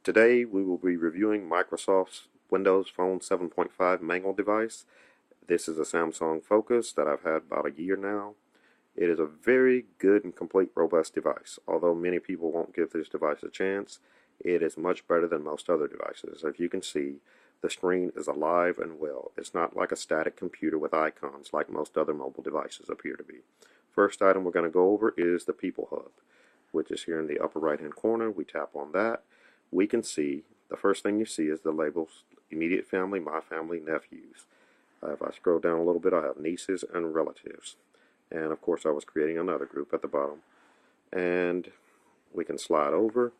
Today we will be reviewing Microsoft's Windows Phone 7.5 manual device. This is a Samsung Focus that I've had about a year now. It is a very good and complete robust device. Although many people won't give this device a chance, it is much better than most other devices. As you can see, the screen is alive and well. It's not like a static computer with icons like most other mobile devices appear to be. First item we're going to go over is the People Hub, which is here in the upper right hand corner. We tap on that. We can see, the first thing you see is the labels immediate family, my family, nephews. If I scroll down a little bit, I have nieces and relatives. And of course I was creating another group at the bottom. And we can slide over,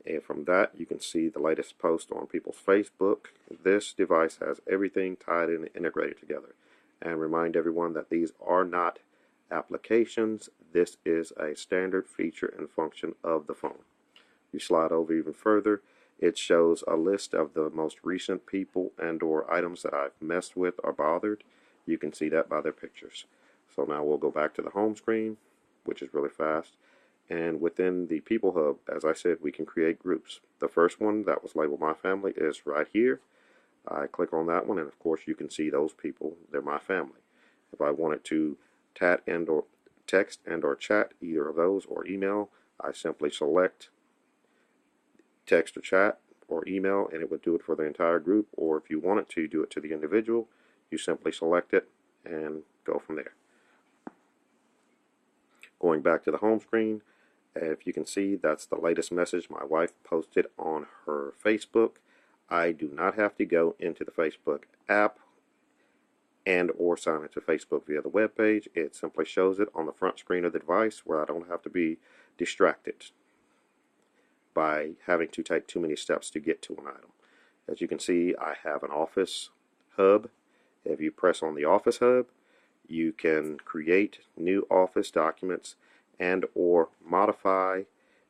and from that you can see the latest post on people's Facebook. This device has everything tied in and integrated together. And remind everyone that these are not applications. This is a standard feature and function of the phone. You slide over even further, it shows a list of the most recent people and or items that I've messed with or bothered. You can see that by their pictures. So now we'll go back to the home screen, which is really fast. And within the People Hub, as I said, we can create groups. The first one that was labeled My Family is right here. I click on that one, and of course you can see those people. They're my family. If I wanted to text and or chat either of those or email, I simply select text or chat or email, and it would do it for the entire group. Or if you wanted to do it to the individual, you simply select it and go from there. Going back to the home screen, if you can see, that's the latest message my wife posted on her Facebook. I do not have to go into the Facebook app and or sign into Facebook via the web page. It simply shows it on the front screen of the device, where I don't have to be distracted by having to take too many steps to get to an item. As you can see, I have an Office hub. If you press on the Office hub, you can create new Office documents and or modify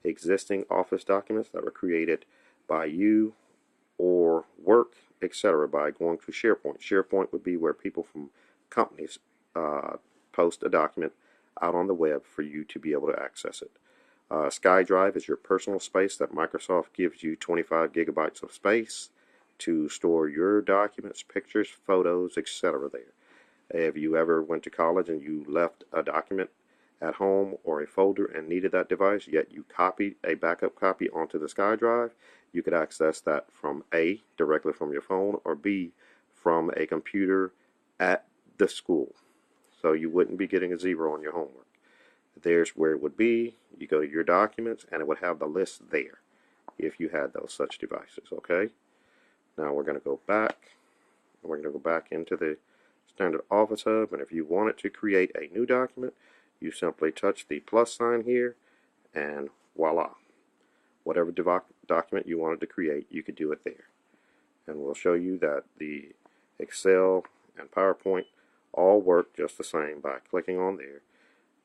existing Office documents that were created by you or work, etc. by going to SharePoint. SharePoint would be where people from companies post a document out on the web for you to be able to access it. SkyDrive is your personal space that Microsoft gives you 25 gigabytes of space to store your documents, pictures, photos, etc. there. If you ever went to college and you left a document at home or a folder and needed that device, yet you copied a backup copy onto the SkyDrive, you could access that from A, directly from your phone, or B, from a computer at the school. So you wouldn't be getting a 0 on your homework. There's where it would be. You go to your documents and it would have the list there if you had those such devices. Okay, now we're going to go back, and we're going to go back into the standard Office hub, and if you wanted to create a new document, you simply touch the plus sign here and voila, whatever document you wanted to create, you could do it there. And we'll show you that the Excel and PowerPoint all work just the same by clicking on there,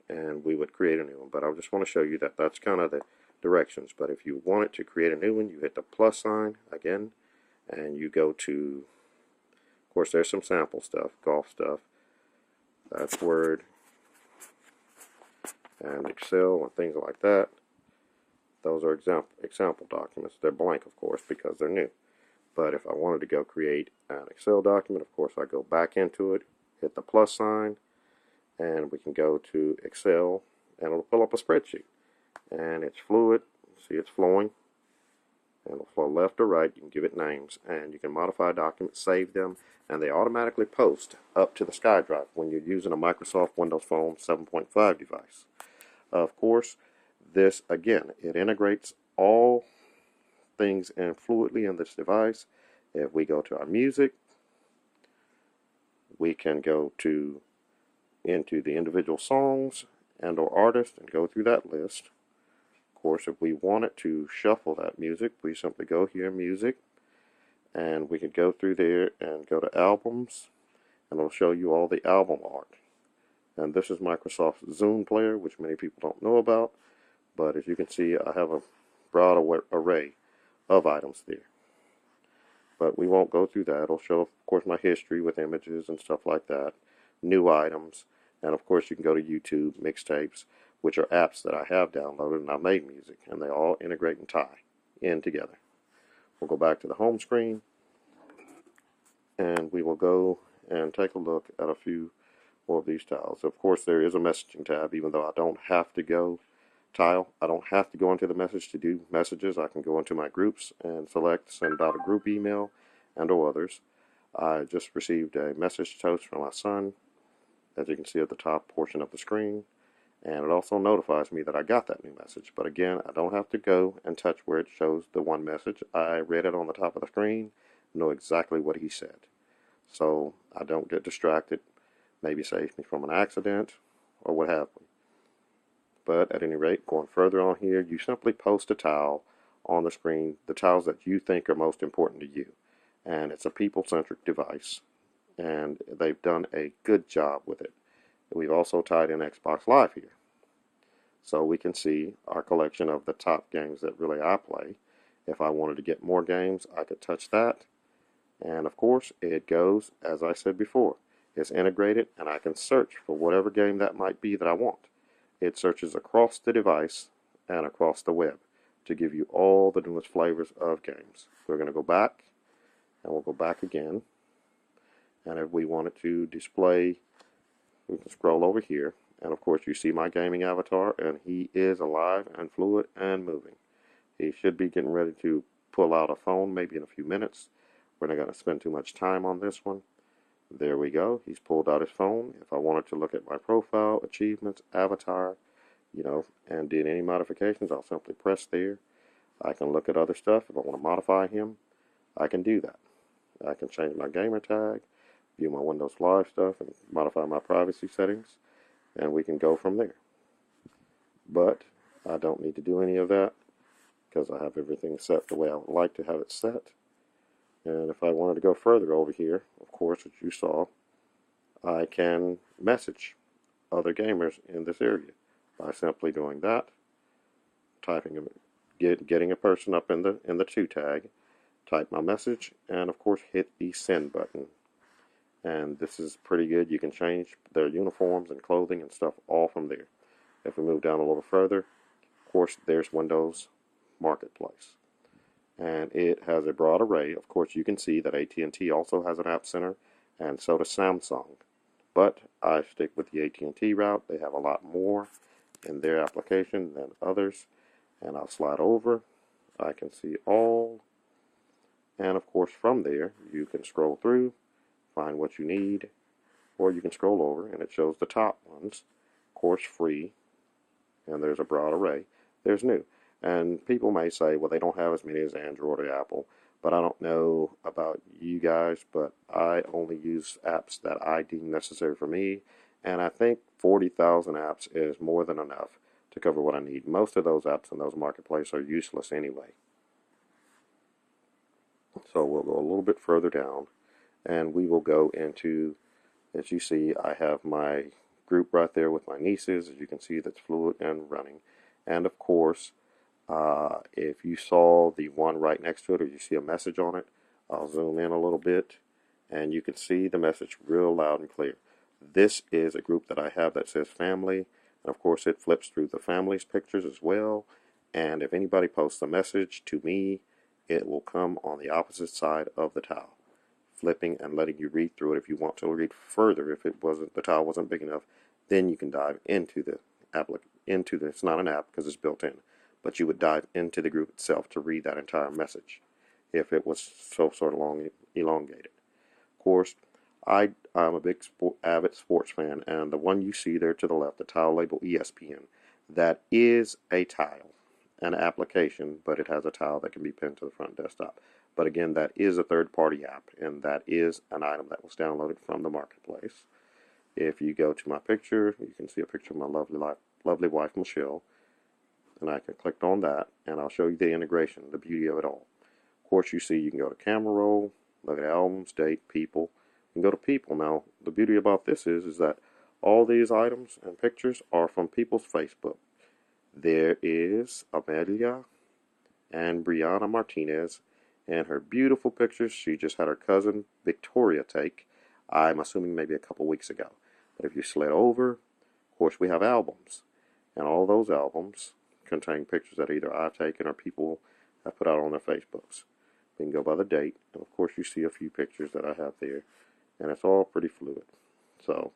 and we would create a new one. But I just want to show you that that's kind of the directions. But if you wanted to create a new one, you hit the plus sign again, and you go to, of course there's some sample stuff, golf stuff, that's Word and Excel and things like that. Those are example documents. They're blank, of course, because they're new. But if I wanted to go create an Excel document, of course I go back into it, hit the plus sign, and we can go to Excel, and it'll pull up a spreadsheet. And it's fluid. See, it's flowing. And it'll flow left or right. You can give it names, and you can modify documents, save them, and they automatically post up to the SkyDrive when you're using a Microsoft Windows Phone 7.5 device. Of course, this, again, it integrates all things in fluidly in this device. If we go to our music, we can go into the individual songs and or artists and go through that list. Of course, if we wanted to shuffle that music, we simply go here, music, and we could go through there and go to albums, and it'll show you all the album art. And this is Microsoft's Zune player, which many people don't know about, but as you can see, I have a broad array of items there. But we won't go through that. It'll show, of course, my history with images and stuff like that, new items, and of course you can go to YouTube, mixtapes, which are apps that I have downloaded, and I made music, and they all integrate and tie in together. We'll go back to the home screen, and we will go and take a look at a few more of these tiles. Of course, there is a messaging tab, even though I don't have to go I don't have to go into the message to do messages. I can go into my groups and select send out a group email and or others. I just received a message toast from my son, as you can see at the top portion of the screen, and it also notifies me that I got that new message. But again, I don't have to go and touch where it shows the one message. I read it on the top of the screen, know exactly what he said. So I don't get distracted, maybe saves me from an accident or what have you. But at any rate, going further on here, you simply post a tile on the screen, the tiles that you think are most important to you. And it's a people-centric device, and they've done a good job with it. We've also tied in Xbox Live here, so we can see our collection of the top games that really I play. If I wanted to get more games, I could touch that, and of course it goes, as I said before, it's integrated, and I can search for whatever game that might be that I want. It searches across the device and across the web to give you all the newest flavors of games. We're going to go back, and we'll go back again, and if we wanted to display, we can scroll over here, and of course you see my gaming avatar, and he is alive and fluid and moving. He should be getting ready to pull out a phone maybe in a few minutes. We're not going to spend too much time on this one. There we go. He's pulled out his phone. If I wanted to look at my profile, achievements, avatar, and did any modifications, I'll simply press there. I can look at other stuff. If I want to modify him, I can do that. I can change my gamer tag, view my Windows Live stuff, and modify my privacy settings, and we can go from there. But I don't need to do any of that because I have everything set the way I would like to have it set. And if I wanted to go further over here, of course, as you saw, I can message other gamers in this area by simply doing that, getting a person up in the to tag, type my message, and of course hit the send button. And this is pretty good. You can change their uniforms and clothing and stuff all from there. If we move down a little further, of course, there's Windows Marketplace. And it has a broad array. Of course, you can see that AT&T also has an app center, and so does Samsung. But I stick with the AT&T route. They have a lot more in their application than others. And I'll slide over. I can see all. And of course, from there, you can scroll through, find what you need, or you can scroll over, and it shows the top ones. Of course, free, and there's a broad array. There's new. And people may say, well, they don't have as many as Android or Apple, but I don't know about you guys, but I only use apps that I deem necessary for me, and I think 40,000 apps is more than enough to cover what I need. Most of those apps in those marketplaces are useless anyway. So we'll go a little bit further down, and we will go into, as you see, I have my group right there with my nieces, as you can see, that's fluid and running. And of course, if you saw the one right next to it, or you see a message on it, I'll zoom in a little bit, and you can see the message real loud and clear. This is a group that I have that says family, and of course it flips through the family's pictures as well, and if anybody posts a message to me, it will come on the opposite side of the tile, flipping and letting you read through it. If you want to read further, if the tile wasn't big enough, then you can dive into the it's not an app because it's built in, but you would dive into the group itself to read that entire message if it was so sort of long, elongated. Of course, I'm a big avid sports fan, and the one you see there to the left, the tile label ESPN, that is a tile, an application, but it has a tile that can be pinned to the front desktop. But again, that is a third-party app, and that is an item that was downloaded from the marketplace. If you go to my picture, you can see a picture of my lovely wife, Michelle, and I can click on that, and I'll show you the integration, the beauty of it all. Of course, you see you can go to camera roll, look at albums, date, people, and go to people. Now, the beauty about this is that all these items and pictures are from people's Facebook. There is Amelia and Brianna Martinez, and her beautiful pictures she just had her cousin Victoria take, I'm assuming maybe a couple weeks ago. But if you slid over, of course we have albums, and all those albums contain pictures that either I've taken or people have put out on their Facebooks. We can go by the date, and of course you see a few pictures that I have there, and it's all pretty fluid. So,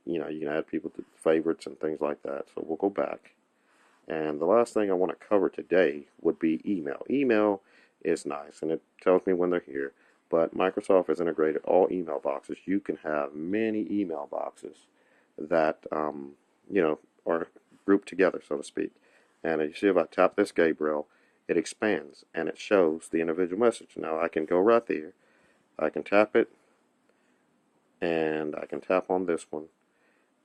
you know, you can add people to favorites and things like that. So we'll go back. And the last thing I want to cover today would be email. Email is nice, and it tells me when they're here. But Microsoft has integrated all email boxes. You can have many email boxes that, you know, are grouped together, so to speak. And as you see, if I tap this Gabriel, it expands and it shows the individual message. Now I can go right there. I can tap it, and I can tap on this one,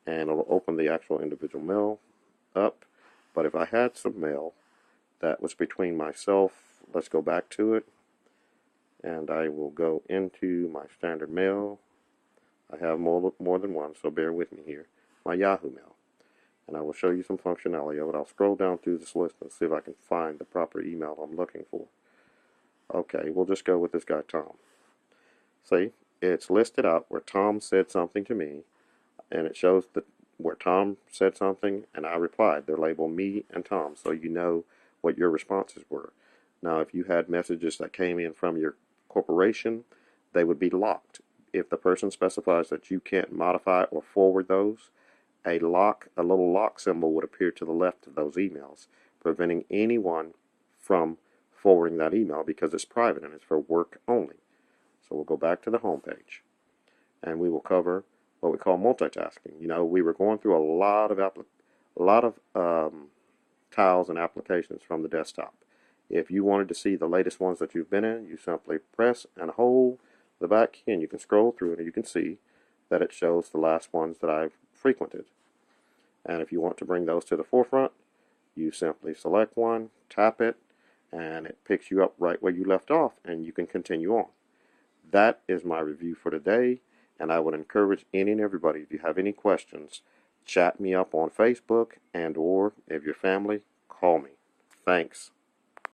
and it'll open the actual individual mail up. But if I had some mail that was between myself, let's go back to it, and I will go into my standard mail. I have more than one, so bear with me here. My Yahoo Mail. And I will show you some functionality of it. I'll scroll down through this list and see if I can find the proper email I'm looking for. Okay, we'll just go with this guy, Tom. See, it's listed out where Tom said something to me, and it shows that where Tom said something and I replied. They're labeled me and Tom, so you know what your responses were. Now, if you had messages that came in from your corporation, they would be locked. If the person specifies that you can't modify or forward those, a little lock symbol would appear to the left of those emails, preventing anyone from forwarding that email because it's private and it's for work only. So we'll go back to the home page, and we will cover what we call multitasking. You know, we were going through a lot of tiles and applications from the desktop. If you wanted to see the latest ones that you've been in, you simply press and hold the back key, and you can scroll through it, and you can see that it shows the last ones that I've frequented. And if you want to bring those to the forefront, you simply select one, tap it, and it picks you up right where you left off, and you can continue on. That is my review for today, and I would encourage any and everybody, if you have any questions, chat me up on Facebook, and or if you're family, call me. Thanks.